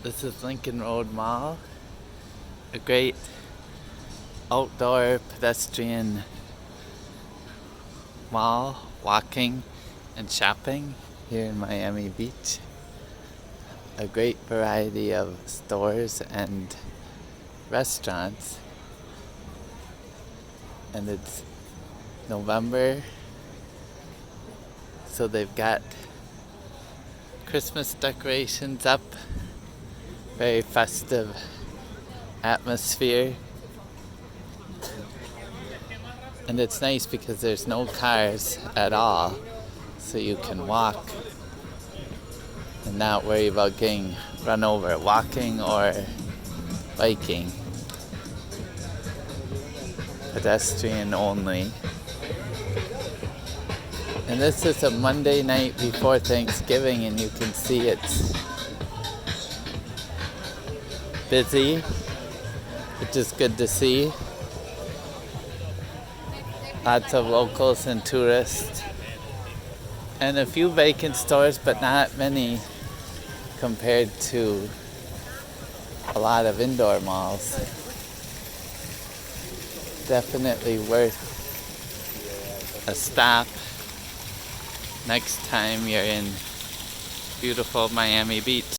This is Lincoln Road Mall, a great outdoor pedestrian mall, walking and shopping here in Miami Beach. A great variety of stores and restaurants. And it's November, so they've got Christmas decorations up. Very festive atmosphere. And it's nice because there's no cars at all, so you can walk and not worry about getting run over, walking or biking. Pedestrian only. And this is a Monday night before Thanksgiving, and you can see it's busy, which is good to see. Lots of locals and tourists, and a few vacant stores, but not many compared to a lot of indoor malls. Definitely worth a stop next time you're in beautiful Miami Beach.